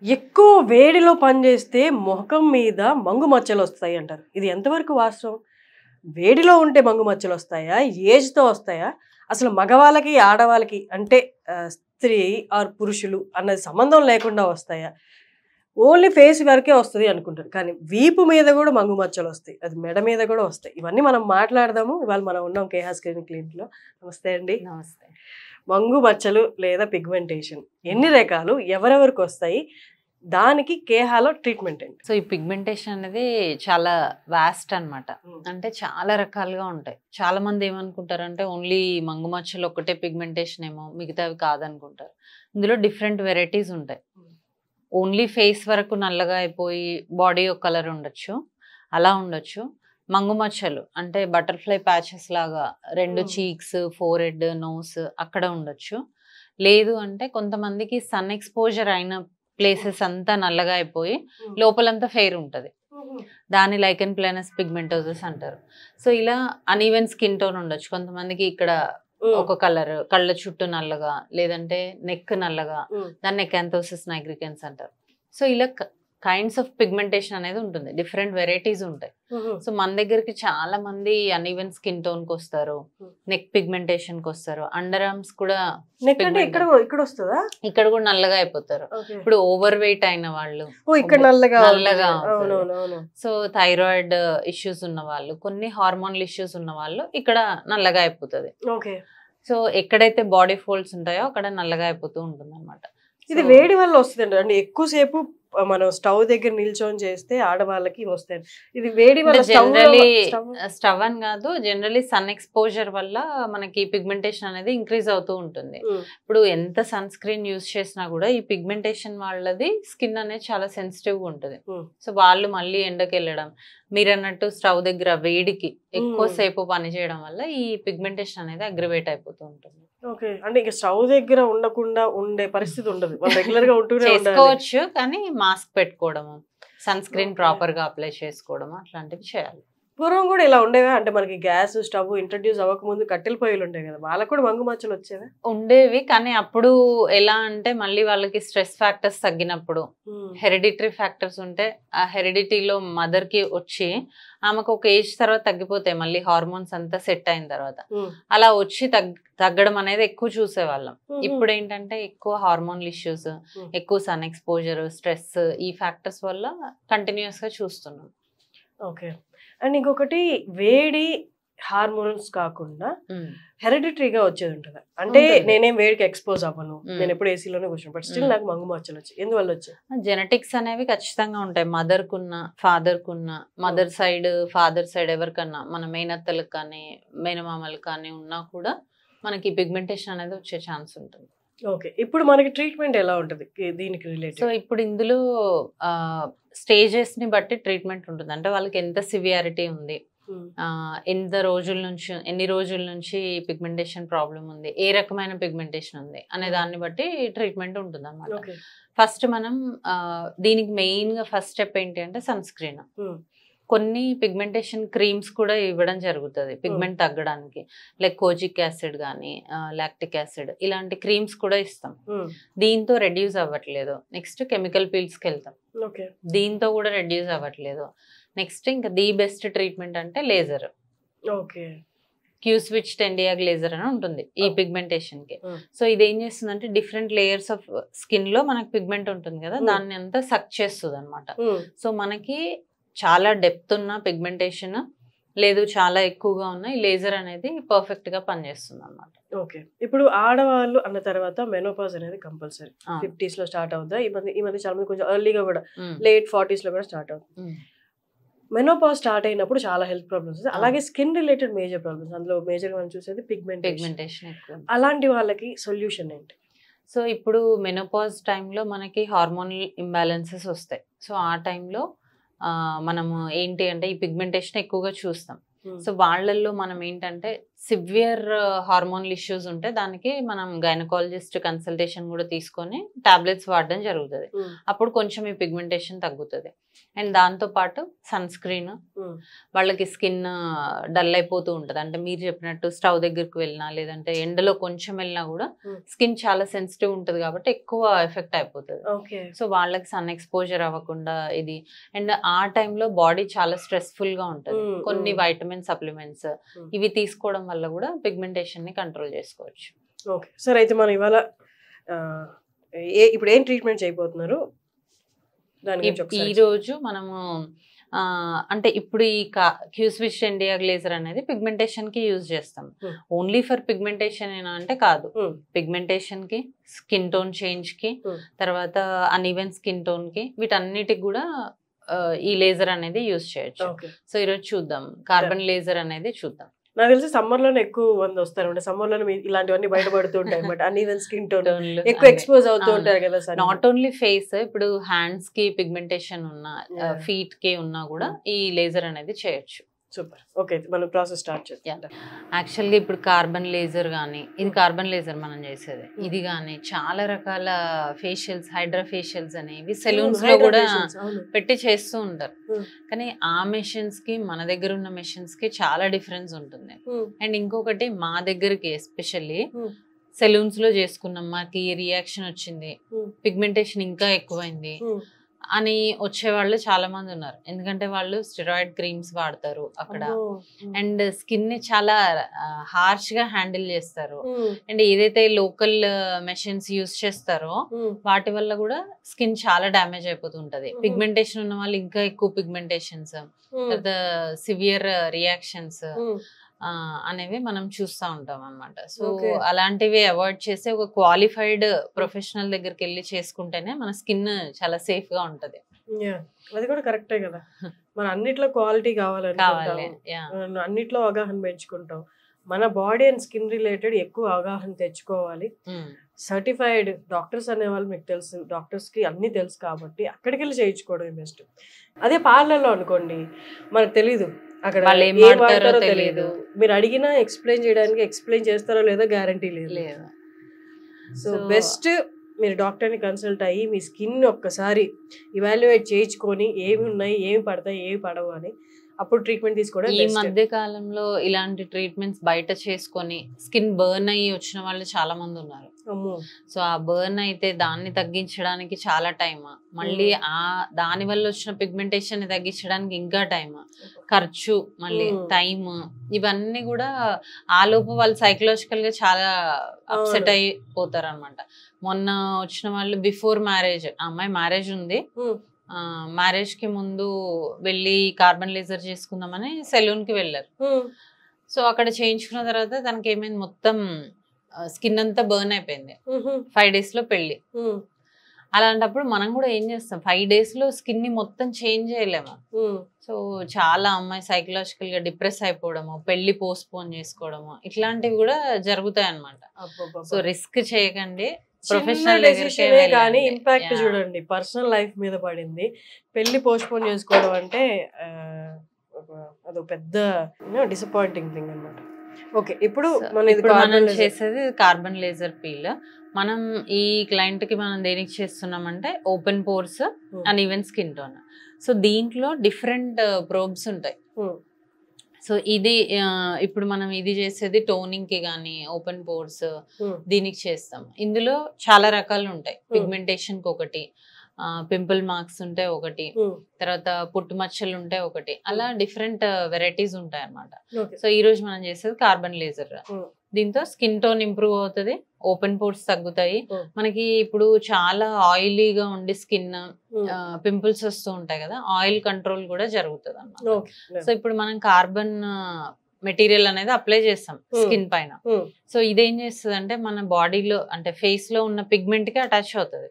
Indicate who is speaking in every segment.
Speaker 1: ఎక్కువ వేడిలో పనిచేస్తే మొహం మీద మంగు మచ్చలు వస్తాయి అంటారు. ఇది ఎంతవరకు వాస్తవం? వేడిలో ఉంటే మంగు మచ్చలు వస్తాయా? ఏజ్‌తో వస్తాయా? అసలు మగవాళ్ళకి, ఆడవాళ్ళకి అంటే స్త్రీ ఆర్ పురుషులు అన్నది సంబంధం లేకుండా వస్తాయా? ఓన్లీ ఫేస్ వరకే వస్తది అనుకుంటారు. కానీ వీపు మీద గూడా మంగు మచ్చలు వస్తాయి. అది మెడ మీద గూడా వస్తాయి. ఇవన్నీ మనం మాట్లాడదాము. ఇవాళ మనం ఉన్నాం కేహా స్కిన్ క్లినిక్‌లో. నమస్తే అండి.
Speaker 2: నమస్తే.
Speaker 1: మంగు మచ్చలు లేదా పిగ్మెంటేషన్ ఎన్ని రకాలు? ఎవరెవరికి వస్తాయి? దానికి కేహాలో ట్రీట్మెంట్ ఏంటి?
Speaker 2: సో ఈ పిగ్మెంటేషన్ అనేది చాలా వాస్ట్ అన్నమాట. అంటే చాలా రకాలుగా ఉంటాయి. చాలా మంది ఏమనుకుంటారంటే ఓన్లీ మంగు మచ్చలు ఒక్కటే పిగ్మెంటేషన్ ఏమో, మిగతావి కాదనుకుంటారు. ఇందులో డిఫరెంట్ వెరైటీస్ ఉంటాయి. ఓన్లీ ఫేస్ వరకు నల్లగా అయిపోయి బాడీ ఒక కలర్ ఉండొచ్చు, అలా ఉండొచ్చు. మంగు మచ్చలు అంటే బటర్ఫ్లై ప్యాచెస్ లాగా రెండు చీక్స్, ఫోర్ హెడ్, నోస్ అక్కడ ఉండొచ్చు. లేదు అంటే కొంతమందికి సన్ ఎక్స్పోజర్ అయిన ప్లేసెస్ అంతా నల్లగా అయిపోయి లోపలంతా ఫెయిర్ ఉంటుంది. దాని లైకెన్ ప్లానస్ పిగ్మెంటోసిస్ అంటారు. సో ఇలా అన్ఈవెన్ స్కిన్ టోన్ ఉండొచ్చు. కొంతమందికి ఇక్కడ ఒక కలర్, కళ్ళ చుట్టూ నల్లగా, లేదంటే నెక్ నల్లగా, దాన్ని ఎకాంథోసిస్ నైగ్రికెన్స్ అంటారు. సో ఇలా కైండ్స్ ఆఫ్ పిగ్మెంటేషన్ అనేది ఉంటుంది. డిఫరెంట్ వెరైటీస్ ఉంటాయి. సో మన దగ్గరికి చాలా మంది అన్ఈవెన్ స్కిన్ టోన్ కి వస్తారు, నెక్ పిగ్మెంటేషన్ కి వస్తారు, అండర్ ఆర్మ్స్ కూడా ఇక్కడ కూడా నల్లగా అయిపోతారు. ఇప్పుడు ఓవర్ వెయిట్ అయిన వాళ్ళు నల్లగా. సో థైరాయిడ్ ఇష్యూస్ ఉన్న వాళ్ళు, కొన్ని హార్మోనల్ ఇష్యూస్ ఉన్న వాళ్ళు ఇక్కడ నల్లగా అయిపోతుంది. సో ఎక్కడైతే బాడీ ఫోల్డ్స్ ఉంటాయో అక్కడ నల్లగా అయిపోతూ ఉంటుంది అనమాట.
Speaker 1: ఇది వేడి వల్ల వస్తుంది అంటే ఎక్కువసేపు మనం స్టవ్ దగ్గర నిల్చొని చేస్తే ఆడవాళ్ళకి వస్తాయి. ఇది వేడి వల్ల
Speaker 2: జనరలీ స్టవ్ అని కాదు, జనరలీ సన్ ఎక్స్పోజర్ వల్ల మనకి పిగ్మెంటేషన్ అనేది ఇంక్రీజ్ అవుతూ ఉంటుంది. ఇప్పుడు ఎంత సన్ స్క్రీన్ యూజ్ చేసినా కూడా ఈ పిగ్మెంటేషన్ వాళ్ళది స్కిన్ అనేది చాలా సెన్సిటివ్ గా ఉంటుంది. సో వాళ్ళు మళ్ళీ ఎండకి వెళ్ళడం, మీరు అన్నట్టు స్టవ్ దగ్గర వేడికి ఎక్కువసేపు పని చేయడం వల్ల ఈ పిగ్మెంటేషన్ అనేది అగ్రివేట్ అయిపోతూ ఉంటుంది.
Speaker 1: ఓకే, అంటే ఇక స్టవ్ దగ్గర ఉండకుండా ఉండే పరిస్థితి ఉండదు, రెగ్యులర్ గా ఉంటూనే
Speaker 2: చేసుకోవచ్చు. కానీ మాస్క్ పెట్టుకోవడము, సన్ స్క్రీన్ ప్రాపర్ గా అప్లై చేసుకోవడము అట్లాంటివి చేయాలి.
Speaker 1: పూర్వం కూడా ఇలా ఉండేవా? అంటే మనకి గ్యాస్ స్టవ్ ఇంట్రడ్యూస్ అవ్వక ముందు కట్టెల పొయ్యిలు ఉంటాయి కదా, వాళ్ళకు కూడా మంగు మచ్చలు వచ్చేవా?
Speaker 2: ఉండేవి. కానీ అప్పుడు ఎలా అంటే మళ్ళీ వాళ్ళకి స్ట్రెస్ ఫ్యాక్టర్స్ తగ్గినప్పుడు, హెరిడిటరీ ఫ్యాక్టర్స్ ఉంటే ఆ హెరిడిటీలో మదర్ కి వచ్చి ఆమెకు ఒక ఏజ్ తర్వాత తగ్గిపోతాయి, మళ్ళీ హార్మోన్స్ అంతా సెట్ అయిన తర్వాత అలా వచ్చి తగ్గడం అనేది ఎక్కువ చూసేవాళ్ళం. ఇప్పుడు ఏంటంటే ఎక్కువ హార్మోనల్ ఇష్యూస్, ఎక్కువ సన్ ఎక్స్పోజర్, స్ట్రెస్, ఈ ఫ్యాక్టర్స్ వల్ల కంటిన్యూస్ గా చూస్తున్నాం.
Speaker 1: ఓకే, అండ్ ఇంకొకటి వేడి హార్మోన్స్ కాకుండా హెరిడిటరీగా వచ్చేది ఉంటుంది. అంటే నేనేం వేడికి ఎక్స్పోజ్ అవ్వను, నేను ఎప్పుడు ఏసీలోనే కూర్చున్నాను, బట్ స్టిల్ నాకు మంగు మచ్చలు వచ్చాయి. ఎందువల్ల వచ్చాయి?
Speaker 2: జెనెటిక్స్ అనేవి ఖచ్చితంగా ఉంటాయి. మదర్ కున్న, ఫాదర్ కున్న, మదర్ సైడ్, ఫాదర్ సైడ్ ఎవరికన్నా, మన మేనత్తలకు కానీ మేనమామలకు కానీ ఉన్నా కూడా మనకి పిగ్మెంటేషన్ అనేది వచ్చే ఛాన్స్ ఉంటుంది.
Speaker 1: ఓకే, ఇప్పుడు మనకి ట్రీట్మెంట్ ఎలా ఉంటుంది దీనికి రిలేటెడ్?
Speaker 2: సో ఇప్పుడు ఇందులో స్టేజెస్ ని బట్టి ట్రీట్మెంట్ ఉంటుంది. అంటే వాళ్ళకి ఎంత సివియారిటీ ఉంది, ఎన్ని రోజుల నుంచి పిగ్మెంటేషన్ ప్రాబ్లం ఉంది, ఏ రకమైన పిగ్మెంటేషన్ ఉంది అనే దాన్ని బట్టి ట్రీట్మెంట్ ఉంటుంది అన్నమాట. ఫస్ట్ మనం దీనికి మెయిన్ గా ఫస్ట్ స్టెప్ ఏంటి అంటే సన్ స్క్రీన్. కొన్ని పిగ్మెంటేషన్ క్రీమ్స్ కూడా ఇవ్వడం జరుగుతుంది పిగ్మెంట్ తగ్గడానికి, లైక్ కోజిక్ యాసిడ్ కానీ లాక్టిక్ యాసిడ్, ఇలాంటి క్రీమ్స్ కూడా ఇస్తాం. దీంతో రెడ్యూస్ అవ్వట్లేదు, నెక్స్ట్ కెమికల్ పీల్స్కి వెళ్తాం, దీంతో కూడా రెడ్యూస్ అవ్వట్లేదు. నెక్స్ట్ ఇంకా ది బెస్ట్ ట్రీట్మెంట్ అంటే లేజర్. క్యూ స్విచ్ టెండియాగ్ లేజర్ అని ఉంటుంది ఈ పిగ్మెంటేషన్ కి. సో ఇది ఏం చేస్తుందంటే డిఫరెంట్ లేయర్స్ ఆఫ్ స్కిన్ లో మనకి పిగ్మెంట్ ఉంటుంది కదా, దాన్ని అంతా సక్ చేస్తుంది అనమాట. సో మనకి చాలా డెప్త్ ఉన్న పిగ్మెంటేషన్ లేదు, చాలా ఎక్కువగా ఉన్న ఈ లేజర్ అనేది పర్ఫెక్ట్ గా పనిచేస్తుంది అన్నమాట.
Speaker 1: ఓకే, ఇప్పుడు ఆడవాళ్ళు అన్న తర్వాత మెనోపాజ్ అనేది కంపల్సరీ 50s లో స్టార్ట్ అవుతా. ఈ మధ్య చాలా మంది కొంచెం ఎర్లీగా కూడా లేట్ 40s లో కూడా స్టార్ట్ అవుతుంది. మెనోపాజ్ స్టార్ట్ అయినప్పుడు చాలా హెల్త్ ప్రాబ్లమ్స్, అలాగే స్కిన్ రిలేటెడ్ మేజర్ ప్రాబ్లమ్స్, అందులో మేజర్ మనం చూసేది పిగ్మెంటేషన్. అలాంటి వాళ్ళకి సొల్యూషన్ ఏంటి?
Speaker 2: సో ఇప్పుడు మెనోపాజ్ టైంలో మనకి హార్మోనల్ ఇంబ్యాలెన్సెస్ వస్తాయి. సో ఆ టైంలో మనము ఏంటి అంటే ఈ పిగ్మెంటేషన్ ఎక్కువగా చూస్తాం. సో వాళ్ళల్లో మనం ఏంటంటే సివియర్ హార్మోనల్ ఇష్యూస్ ఉంటే దానికి మనం గైనకాలజిస్ట్ కన్సల్టేషన్ కూడా తీసుకొని టాబ్లెట్స్ వాడడం జరుగుతుంది. అప్పుడు కొంచెం ఈ పిగ్మెంటేషన్ తగ్గుతుంది. అండ్ దాంతో పాటు సన్ స్క్రీన్, వాళ్ళకి స్కిన్ డల్ అయిపోతూ ఉంటుంది. అంటే మీరు చెప్పినట్టు స్టవ్ దగ్గరికి వెళ్ళినా లేదంటే ఎండలో కొంచెం వెళ్ళినా కూడా స్కిన్ చాలా సెన్సిటివ్ ఉంటుంది కాబట్టి ఎక్కువ ఎఫెక్ట్ అయిపోతుంది. సో వాళ్ళకి సన్ ఎక్స్పోజర్ అవ్వకుండా ఇది. అండ్ ఆ టైంలో బాడీ చాలా స్ట్రెస్ఫుల్ గా ఉంటుంది. కొన్ని వైటమిన్ సప్లిమెంట్స్ ఇవి తీసుకోవడం వల్ల కూడా పిగ్మెంటేషన్ ని కంట్రోల్ చేసుకోవచ్చు.
Speaker 1: ఓకే సార్, అయితే మనం ఇవాళ ఇప్పుడు ఏం ట్రీట్మెంట్ చేయబోతున్నారు?
Speaker 2: ఈ రోజు మనము అంటే ఇప్పుడు ఈ క్యూస్విచ్ ఇండియా గ్లేజర్ అనేది పిగ్మెంటేషన్ కి యూజ్ చేస్తాం. ఓన్లీ ఫర్ పిగ్మెంటేషన్ ఏనా అంటే కాదు, పిగ్మెంటేషన్ కి, స్కిన్ టోన్ చేంజ్ కి, తర్వాత అన్ఈవెన్ స్కిన్ టోన్ కి, వీటన్నిటికి కూడా ఈ లేజర్ అనేది యూజ్ చేయొచ్చు. సో ఈరోజు చూద్దాం కార్బన్ లేజర్ అనేది చూద్దాం.
Speaker 1: నాకు తెలిసి సమ్మర్ లోనే ఎక్కువ మంది వస్తారు అంటే సమ్మర్ లోనే ఇలాంటివన్నీ బయటపడుతూ ఉంటాయి అన్నమాట. అన్ఈవెన్ స్కిన్ టోన్ ఎక్కువ ఎక్స్పోజ్ అవుతూ ఉంటారు కదా సార్.
Speaker 2: నాట్ ఓన్లీ ఫేస్, ఇప్పుడు హ్యాండ్స్ కి పిగ్మెంటేషన్ ఉన్నా, ఫీట్ కి ఉన్నా కూడా ఈ లేజర్ అనేది చేయొచ్చు.
Speaker 1: సూపర్. ఓకే, మనం ప్రాసెస్ స్టార్ట్ చేద్దాం.
Speaker 2: యాక్చువల్గా ఇప్పుడు కార్బన్ లేజర్ కానీ, ఇది కార్బన్ లేజర్ మనం చేసేది, ఇది కానీ చాలా రకాల ఫేషియల్స్, హైడ్రా ఫేషియల్స్ అనేవి సెలూన్స్ లో కూడా పెట్టి చేస్తూ ఉంటారు. కానీ ఆ మెషిన్స్ కి మన దగ్గర ఉన్న మెషిన్స్ కి చాలా డిఫరెన్స్ ఉంటుంది. అండ్ ఇంకొకటి మా దగ్గరికి ఎస్పెషల్లీ సెలూన్స్ లో చేసుకున్నాం, మాకు రియాక్షన్ వచ్చింది, పిగ్మెంటేషన్ ఇంకా ఎక్కువైంది అని వచ్చేవాళ్ళు చాలా మంది ఉన్నారు. ఎందుకంటే వాళ్ళు స్టెరాయిడ్ క్రీమ్స్ వాడతారు అక్కడ, అండ్ స్కిన్ ని చాలా హార్ష్ గా హ్యాండిల్ చేస్తారు. అండ్ ఏదైతే లోకల్ మెషిన్స్ యూజ్ చేస్తారో వాటి వల్ల కూడా స్కిన్ చాలా డ్యామేజ్ అయిపోతుంటది. పిగ్మెంటేషన్ ఉన్న వాళ్ళు ఇంకా ఎక్కువ పిగ్మెంటేషన్స్, తర్వాత సివియర్ రియాక్షన్స్ అనేవి మనం చూస్తూ ఉంటాం అన్నమాట. సో అలాంటివి అవాయిడ్ చేసి ఒక క్వాలిఫైడ్ ప్రొఫెషనల్ దగ్గరికి వెళ్ళి చేసుకుంటేనే మన స్కిన్ చాలా సేఫ్ గా ఉంటది.
Speaker 1: అది కూడా కరెక్టే కదా, మన అన్నిట్లో క్వాలిటీ కావాలి, అన్నిట్లో అవగాహన పెంచుకుంటాం. మన బాడీ అండ్ స్కిన్ రిలేటెడ్ ఎక్కువ అవగాహన తెచ్చుకోవాలి. సర్టిఫైడ్ డాక్టర్స్ అనేవాళ్ళు మీకు తెలుసు, డాక్టర్స్ కి అన్ని తెలుసు కాబట్టి అక్కడికి వెళ్ళి చేయించుకోవడం బెస్ట్. అదే పార్లర్లో అనుకోండి మనకు తెలీదు, అక్కడ ఏం వాడతారో తెలియదు, మీరు అడిగినా ఎక్స్ప్లెయిన్ చేస్తారో లేదో గ్యారంటీ లేదు. సో బెస్ట్ మీరు డాక్టర్ని కన్సల్ట్ అయ్యి మీ స్కిన్ ఒక్కసారి ఇవాల్యుయేట్ చేయించుకొని ఏమి ఉన్నాయి, ఏమి పడతాయి, ఏమి పడవు అని అప్పుడు ట్రీట్మెంట్ తీసుకోవడం.
Speaker 2: ఈ మధ్య కాలంలో ఇలాంటి ట్రీట్మెంట్స్ బయట చేసుకొని స్కిన్ బర్న్ అయ్యి వచ్చిన వాళ్ళు చాలా మంది ఉన్నారు. సో ఆ బర్న్ అయితే దాన్ని తగ్గించడానికి చాలా టైం, మళ్ళీ దాని వల్ల వచ్చిన పిగ్మెంటేషన్ ని తగ్గించడానికి ఇంకా టైం, ఖర్చు, మళ్ళీ టైం, ఇవన్నీ కూడా ఆ లోపు వాళ్ళు సైకలాజికల్ గా చాలా అప్సెట్ అయిపోతారు అనమాట. మొన్న వచ్చిన వాళ్ళు బిఫోర్ మ్యారేజ్, అమ్మాయి మ్యారేజ్ ఉంది, మ్యారేజ్ కి ముందు వెళ్ళి కార్బన్ లేజర్ చేసుకుందామని సెలూన్ కి వెళ్ళారు. సో అక్కడ చేయించుకున్న తర్వాత తనకి ఏమైంది, మొత్తం స్కిన్ అంతా బర్న్ అయిపోయింది. 5 days లో పెళ్లి. అలాంటప్పుడు మనం కూడా ఏం చేస్తాం, 5 days లో స్కిన్ ని మొత్తం చేంజ్ చేయలేము. సో చాలా అమ్మాయి సైకలాజికల్ గా డిప్రెస్ అయిపోవడము, పెళ్లి పోస్ట్పోన్ చేసుకోవడము, ఇట్లాంటివి కూడా జరుగుతాయి అన్నమాట. సో రిస్క్ చేయకండి, ప్రొఫెషనల్
Speaker 1: కానీ ఇంపాక్ట్ చూడండి పర్సనల్ లైఫ్ మీద పడింది. పెళ్లి పోస్ట్పోన్ చేసుకోవడం అంటే అదొక పెద్ద డిసప్పాయింటింగ్ థింగ్ అన్నమాట. ఓకే, ఇప్పుడు
Speaker 2: మనం చేసేది కార్బన్ లేజర్ పీల్. మనం ఈ క్లయింట్ కి మనం దేనికి చేస్తున్నామంటే open pores and even skin tone. So దీంట్లో డిఫరెంట్ ప్రోబ్స్ ఉంటాయి. సో ఇది ఇప్పుడు మనం ఇది చేసేది టోనింగ్ కి గానీ ఓపెన్ పోర్స్ దీనికి చేస్తాం. ఇందులో చాలా రకాలు ఉంటాయి. పిగ్మెంటేషన్ కి ఒకటి, పింపుల్ మార్క్స్ ఉంటే ఒకటి, తర్వాత పుట్టు మచ్చలు ఉంటే ఒకటి, అలా డిఫరెంట్ వెరైటీస్ ఉంటాయి అన్నమాట. సో ఈ రోజు మనం చేసేది కార్బన్ లేజర్. దీంతో స్కిన్ టోన్ ఇంప్రూవ్ అవుతుంది, ఓపెన్ పోర్స్ తగ్గుతాయి. మనకి ఇప్పుడు చాలా ఆయిలీగా ఉండి స్కిన్ పింపుల్స్ వస్తూ ఉంటాయి కదా, ఆయిల్ కంట్రోల్ కూడా జరుగుతుంది అన్నమాట. సో ఇప్పుడు మనం కార్బన్ మెటీరియల్ అనేది అప్లై చేస్తాం స్కిన్ పైన. సో ఇదేం చేస్తుంది అంటే మన బాడీలో అంటే ఫేస్ లో ఉన్న పిగ్మెంట్ కి అటాచ్ అవుతుంది.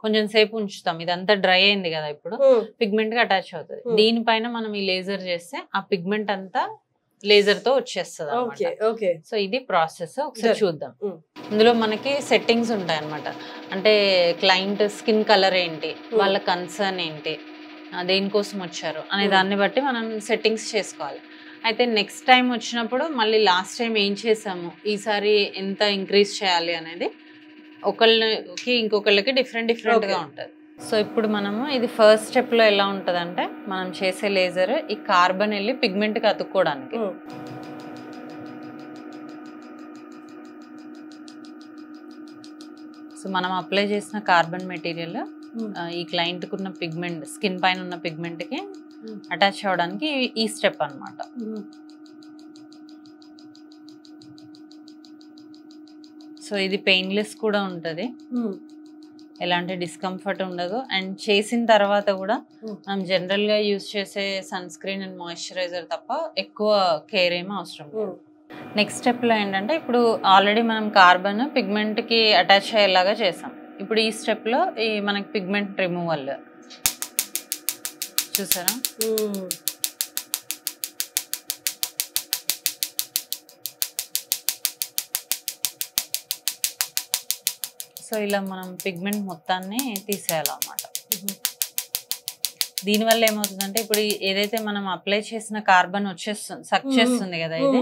Speaker 2: కొంచెం సేపు ఉంచుతాం, ఇదంతా డ్రై అయింది కదా, ఇప్పుడు పిగ్మెంట్ కి అటాచ్ అవుతుంది. దీనిపైన మనం ఈ లేజర్ చేస్తే ఆ పిగ్మెంట్ అంతా లేజర్ తో వచ్చేస్తుంది. సో ఇది ప్రాసెస్, ఒకసారి చూద్దాం. ఇందులో మనకి సెట్టింగ్స్ ఉంటాయి అన్నమాట. అంటే క్లయింట్ స్కిన్ కలర్ ఏంటి, వాళ్ళ కన్సర్న్ ఏంటి, దేనికోసం వచ్చారు అనే దాన్ని బట్టి మనం సెట్టింగ్స్ చేసుకోవాలి. అయితే నెక్స్ట్ టైం వచ్చినప్పుడు మళ్ళీ లాస్ట్ టైం ఏం చేసాము, ఈసారి ఎంత ఇంక్రీజ్ చేయాలి అనేది ఒకళ్ళకి ఇంకొకళ్ళకి డిఫరెంట్గా ఉంటుంది. సో ఇప్పుడు మనము ఇది ఫస్ట్ స్టెప్లో ఎలా ఉంటుందంటే, మనం చేసే లేజర్ ఈ కార్బన్ వెళ్ళి పిగ్మెంట్కి అతుక్కోవడానికి. సో మనం అప్లై చేసిన కార్బన్ మెటీరియల్ ఈ క్లయింట్కి ఉన్న పిగ్మెంట్, స్కిన్ పైన ఉన్న పిగ్మెంట్కి అటాచ్ అవ్వడానికి ఈ స్టెప్ అన్నమాట. సో ఇది పెయిన్లెస్ కూడా ఉంటుంది, ఎలాంటి డిస్కంఫర్ట్ ఉండదు. అండ్ చేసిన తర్వాత కూడా మనం జనరల్గా యూజ్ చేసే సన్ స్క్రీన్ అండ్ మాయిశ్చరైజర్ తప్ప ఎక్కువ కేర్ ఏమీ అవసరం లేదు. నెక్స్ట్ స్టెప్లో ఏంటంటే, ఇప్పుడు ఆల్రెడీ మనం కార్బన్ పిగ్మెంట్కి అటాచ్ అయ్యేలాగా చేసాం. ఇప్పుడు ఈ స్టెప్లో ఈ మనకి పిగ్మెంట్ రిమూవల్ చూసారా, సో ఇలా మనం పిగ్మెంట్ మొత్తాన్ని తీసేయాలన్నమాట. దీనివల్ల ఏమవుతుందంటే, ఇప్పుడు ఏదైతే మనం అప్లై చేసిన కార్బన్ వచ్చేస్తుంది, సక్ చేస్తుంది కదా ఇది,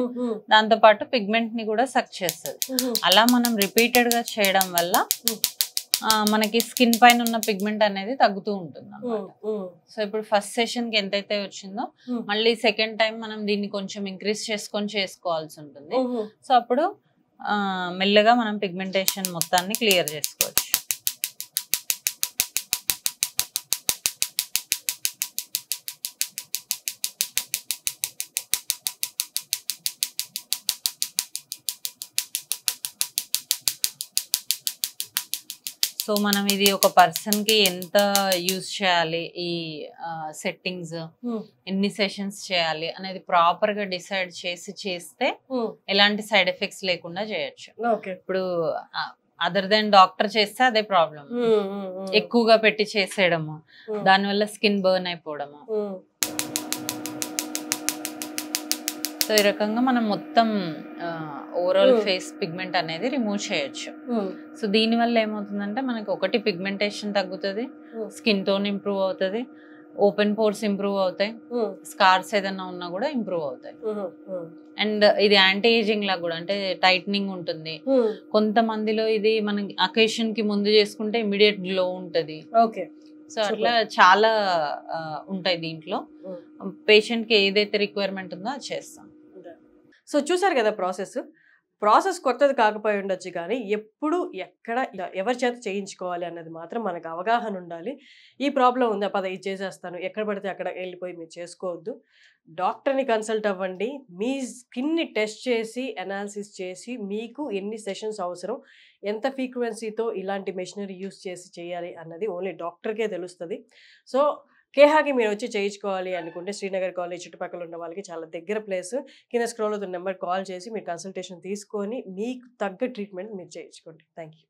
Speaker 2: దాంతో పాటు పిగ్మెంట్ ని కూడా సక్ చేస్తుంది. అలా మనం రిపీటెడ్ గా చేయడం వల్ల మనకి స్కిన్ పైన ఉన్న పిగ్మెంట్ అనేది తగ్గుతూ ఉంటుంది అన్నమాట. సో ఇప్పుడు ఫస్ట్ సెషన్ కి ఎంతైతే వచ్చిందో మళ్ళీ సెకండ్ టైం మనం దీన్ని కొంచెం ఇంక్రీజ్ చేసుకొని చేసుకోవాల్సి ఉంటుంది. సో అప్పుడు మెల్లగా మనం పిగ్మెంటేషన్ మొత్తాన్ని క్లియర్ చేసుకోవచ్చు. సో మనం ఇది ఒక పర్సన్ కి ఎంత యూజ్ చేయాలి, ఈ సెట్టింగ్స్ ఎన్ని సెషన్స్ చేయాలి అనేది ప్రాపర్ గా డిసైడ్ చేస్తే ఎలాంటి సైడ్ ఎఫెక్ట్స్ లేకుండా చేయొచ్చు. ఇప్పుడు అదర్ దెన్ డాక్టర్ చేస్తే అదే ప్రాబ్లం, ఎక్కువగా పెట్టి చేసేయడము, దానివల్ల స్కిన్ బర్న్ అయిపోవడము. సో ఈ రకంగా మనం మొత్తం ఓవరాల్ ఫేస్ పిగ్మెంట్ అనేది రిమూవ్ చేయొచ్చు. సో దీనివల్ల ఏమవుతుందంటే, మనకి ఒకటి పిగ్మెంటేషన్ తగ్గుతుంది, స్కిన్ టోన్ ఇంప్రూవ్ అవుతుంది, ఓపెన్ పోర్స్ ఇంప్రూవ్ అవుతాయి, స్కార్స్ ఏదైనా ఉన్నా కూడా ఇంప్రూవ్ అవుతాయి. అండ్ ఇది యాంటీ ఏజింగ్ లాగా కూడా, అంటే టైట్నింగ్ ఉంటుంది. కొంతమందిలో ఇది మనకి అకేషన్ కి ముందు చేసుకుంటే ఇమీడియట్ గ్లో ఉంటుంది. సో అట్లా చాలా ఉంటాయి దీంట్లో. పేషెంట్ కి ఏదైతే రిక్వైర్మెంట్ ఉందో అది చేస్తాం.
Speaker 1: సో చూసారు కదా ప్రాసెస్ కొత్తది కాకపోయి ఉండొచ్చు, కానీ ఎప్పుడు ఎక్కడ ఎవరి చేత చేయించుకోవాలి అన్నది మాత్రం మనకు అవగాహన ఉండాలి. ఈ ప్రాబ్లం ఉందా, పద ఇది చేసేస్తాను, ఎక్కడ పడితే అక్కడ వెళ్ళిపోయి మీరు చేసుకోవద్దు. డాక్టర్ని కన్సల్ట్ అవ్వండి. మీ స్కిన్ని టెస్ట్ చేసి అనాలిసిస్ చేసి మీకు ఎన్ని సెషన్స్ అవసరం, ఎంత ఫ్రీక్వెన్సీతో ఇలాంటి మెషినరీ యూస్ చేసి చేయాలి అన్నది ఓన్లీ డాక్టర్కే తెలుస్తుంది. సో కేహాకి మీరు వచ్చి చేయించుకోవాలి అనుకుంటే శ్రీనగర్ కాలేజ్ చుట్టుపక్కల ఉన్న వాళ్ళకి చాలా దగ్గర ప్లేస్. కింద స్క్రోల్ అవుతున్న నెంబర్ కాల్ చేసి మీరు కన్సల్టేషన్ తీసుకొని మీకు తగ్గ ట్రీట్మెంట్ మీరు చేయించుకోండి. Thank you.